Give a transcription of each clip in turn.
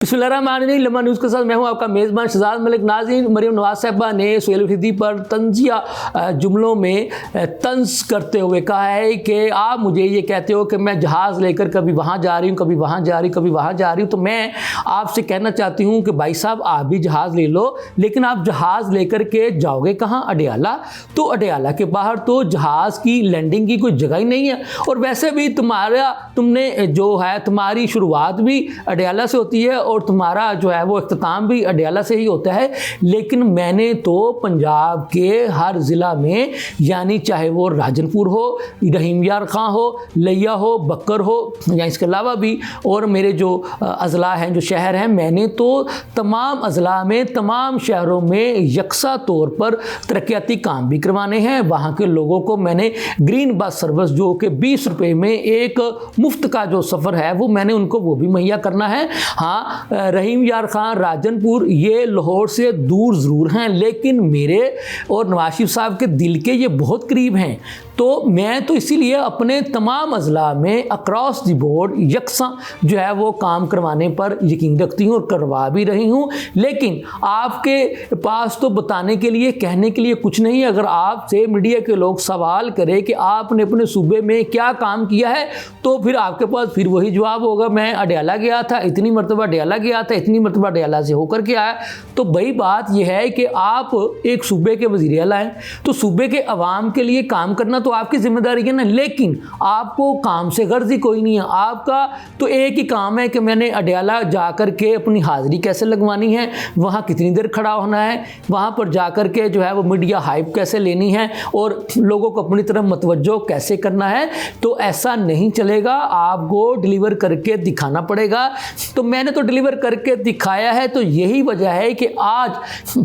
बिस्मिल्लाहिर्रहमानिर्रहीम। लम्हा न्यूज़ के साथ मैं हूं आपका मेज़बान शहजाद मलिक। नाज़रीन, मरियम नवाज साहिबा ने सुहेल अफरीदी पर तंजिया जुमलों में तंज करते हुए कहा है कि आप मुझे ये कहते हो कि मैं जहाज़ लेकर कभी वहाँ जा रही हूँ, कभी वहाँ जा रही हूँ, कभी वहाँ जा रही हूँ। तो मैं आपसे कहना चाहती हूँ कि भाई साहब, आप भी जहाज़ ले लो, लेकिन आप जहाज़ लेकर के जाओगे कहाँ? अडयाला। तो अडयाला के बाहर तो जहाज़ की लैंडिंग की कोई जगह ही नहीं है। और वैसे भी तुमने जो है, तुम्हारी शुरुआत भी अडयाला से होती है और तुम्हारा जो है वो इख्तिताम भी अडयाला से ही होता है। लेकिन मैंने तो पंजाब के हर ज़िला में, यानी चाहे वो राजनपुर हो, रहीम यार खां हो, लिया हो, बकर हो, या इसके अलावा भी और मेरे जो अज़ला हैं, जो शहर हैं, मैंने तो तमाम अज़ला में, तमाम शहरों में यकसा तौर पर तरक्याती काम भी करवाने हैं। वहाँ के लोगों को मैंने ग्रीन बस सर्विस, जो कि 20 रुपये में एक मुफ्त का जो सफ़र है, वो मैंने उनको वो भी मुहैया करना है। हाँ, रहीम यार खां, राजनपुर, ये लाहौर से दूर ज़रूर हैं, लेकिन मेरे और नवाज शरीफ साहब के दिल के ये बहुत करीब हैं। तो मैं तो इसीलिए अपने तमाम अज़ला में अक्रॉस द बोर्ड यकसा जो है वो काम करवाने पर यकीन रखती हूँ और करवा भी रही हूँ। लेकिन आपके पास तो बताने के लिए, कहने के लिए कुछ नहीं है। अगर आपसे मीडिया के लोग सवाल करें कि आपने अपने सूबे में क्या काम किया है, तो फिर आपके पास फिर वही जवाब होगा, मैं अडयाला गया था, इतनी मरतबा अडयाला गया था, इतनी मरतबा अडयाला से होकर के आया। तो वही बात यह है कि आप एक सूबे के वज़ीर आला हैं, तो सूबे के अवाम के लिए काम करना तो आपकी जिम्मेदारी है ना। लेकिन आपको काम से गर्ज ही कोई नहीं है। आपका तो एक ही काम है कि मैंने अडयाला जाकर के अपनी हाज़िरी कैसे लगवानी है, वहाँ कितनी देर खड़ा होना है, वहाँ पर जाकर के जो है वो मीडिया हाइप कैसे लेनी है और लोगों को अपनी तरफ मतवज्जो कैसे करना है। तो ऐसा नहीं चलेगा, आपको डिलीवर करके दिखाना पड़ेगा। तो मैंने तो डिलीवर करके दिखाया है। तो यही वजह है कि आज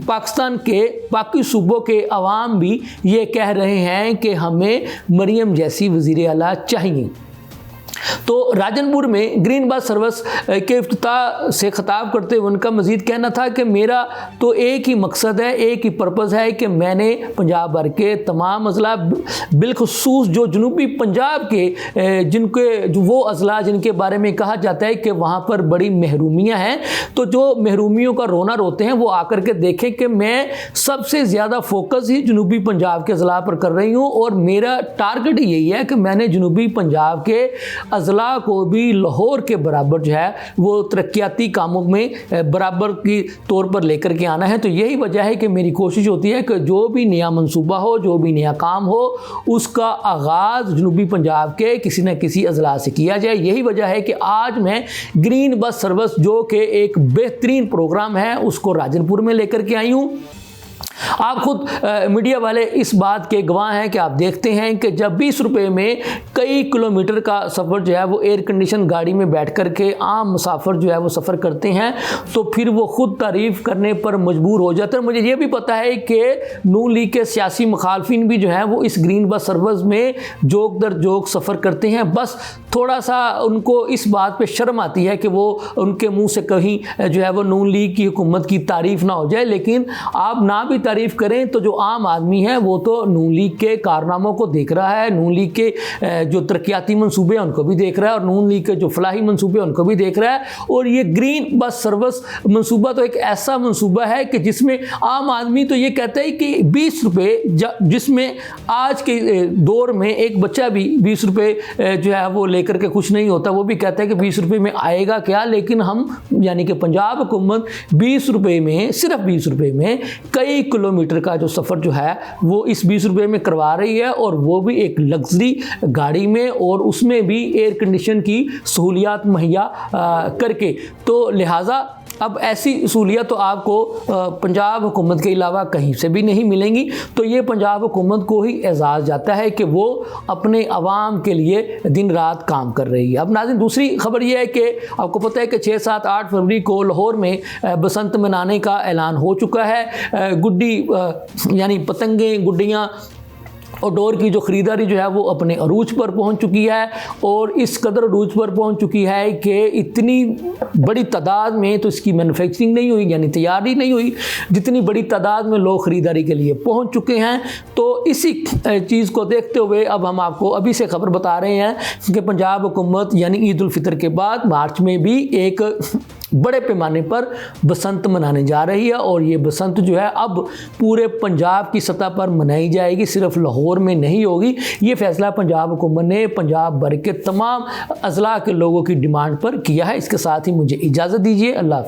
पाकिस्तान के बाकी सूबों के अवाम भी ये कह रहे हैं कि हमें मरियम जैसी वज़ीर आला चाहिए। तो राजनपुर में ग्रीन बस सर्विस के इफ्तिताह से खिताब करते हुए उनका मज़ीद कहना था कि मेरा तो एक ही मकसद है, एक ही पर्पज़ है कि मैंने पंजाब भर के तमाम अज़ला, बिलखुसूस जो जनूबी पंजाब के जिनके जो वो अज़ला जिनके बारे में कहा जाता है कि वहाँ पर बड़ी महरूमियाँ हैं, तो जो महरूमियों का रोना रोते हैं, वो आकर के देखें कि मैं सबसे ज़्यादा फोकस ही जनूबी पंजाब के अज़ला पर कर रही हूँ। और मेरा टारगेट यही है कि मैंने जनूबी पंजाब के अज़ला को भी लाहौर के बराबर जो है वो तरक्याती कामों में बराबर की तौर पर लेकर के आना है। तो यही वजह है कि मेरी कोशिश होती है कि जो भी नया मंसूबा हो, जो भी नया काम हो, उसका आगाज़ जनूबी पंजाब के किसी न किसी अज़ला से किया जाए। यही वजह है कि आज मैं ग्रीन बस सर्विस, जो कि एक बेहतरीन प्रोग्राम है, उसको राजनपुर में लेकर के आई हूँ। आप खुद मीडिया वाले इस बात के गवाह हैं कि आप देखते हैं कि जब 20 रुपये में कई किलोमीटर का सफ़र जो है वो एयर कंडीशन गाड़ी में बैठ कर के आम मुसाफिर जो है वो सफ़र करते हैं, तो फिर वो ख़ुद तारीफ़ करने पर मजबूर हो जाते हैं। मुझे ये भी पता है कि नून लीग के सियासी मुखालफिन भी जो हैं वो इस ग्रीन बस सर्विस में जोक दर जोक सफ़र करते हैं। बस थोड़ा सा उनको इस बात पर शर्म आती है कि वो उनके मुँह से कहीं जो है वो नून लीग की हुकूमत की तारीफ़ ना हो जाए। लेकिन आप ना भी तारीफ़ करें तो जो आम आदमी है वो तो नून लीग के कारनामों को देख रहा है, नून लीग के जो तरक्याती मंसूबे हैं उनको भी देख रहा है, और नून लीग के जो फलाही मंसूबे हैं उनको भी देख रहा है। और ये ग्रीन बस सर्विस मंसूबा तो एक ऐसा मंसूबा है कि जिसमें आम आदमी तो ये कहता है कि 20 रुपये, जिसमें आज के दौर में एक बच्चा भी 20 रुपये जो है वो लेकर के खुश नहीं होता। वो भी कहता है कि 20 रुपये में आएगा क्या। लेकिन हम, यानी कि पंजाब हुकूमत 20 रुपये में, सिर्फ 20 रुपये में कई किलोमीटर का जो सफ़र जो है वो इस 20 रुपये में करवा रही है, और वो भी एक लग्जरी गाड़ी में, और उसमें भी एयर कंडीशन की सहूलियात मुहैया करके। तो लिहाजा अब ऐसी सहूलियत तो आपको पंजाब हुकूमत के अलावा कहीं से भी नहीं मिलेंगी। तो ये पंजाब हुकूमत को ही एजाज़ जाता है कि वो अपने अवाम के लिए दिन रात काम कर रही है। अब नाज़रीन, दूसरी खबर ये है कि आपको पता है कि 6, 7, 8 फरवरी को लाहौर में बसंत मनाने का ऐलान हो चुका है। गुड्डी यानी पतंगें, गुड्डियाँ और डोर की जो ख़रीदारी जो है वो अपने अरूज पर पहुंच चुकी है, और इस कदर अरूज पर पहुंच चुकी है कि इतनी बड़ी तादाद में तो इसकी मैन्युफैक्चरिंग नहीं हुई, यानी तैयारी नहीं हुई, जितनी बड़ी तादाद में लोग ख़रीदारी के लिए पहुंच चुके हैं। तो इसी चीज़ को देखते हुए अब हम आपको अभी से खबर बता रहे हैं कि पंजाब हुकूमत यानी ईद उल फितर के बाद मार्च में भी एक बड़े पैमाने पर बसंत मनाने जा रही है और ये बसंत जो है अब पूरे पंजाब की सतह पर मनाई जाएगी, सिर्फ लाहौर में नहीं होगी। ये फैसला पंजाब हुकूमत ने पंजाब भर के तमाम अजला के लोगों की डिमांड पर किया है। इसके साथ ही मुझे इजाज़त दीजिए। अल्लाह हाफ़िज़।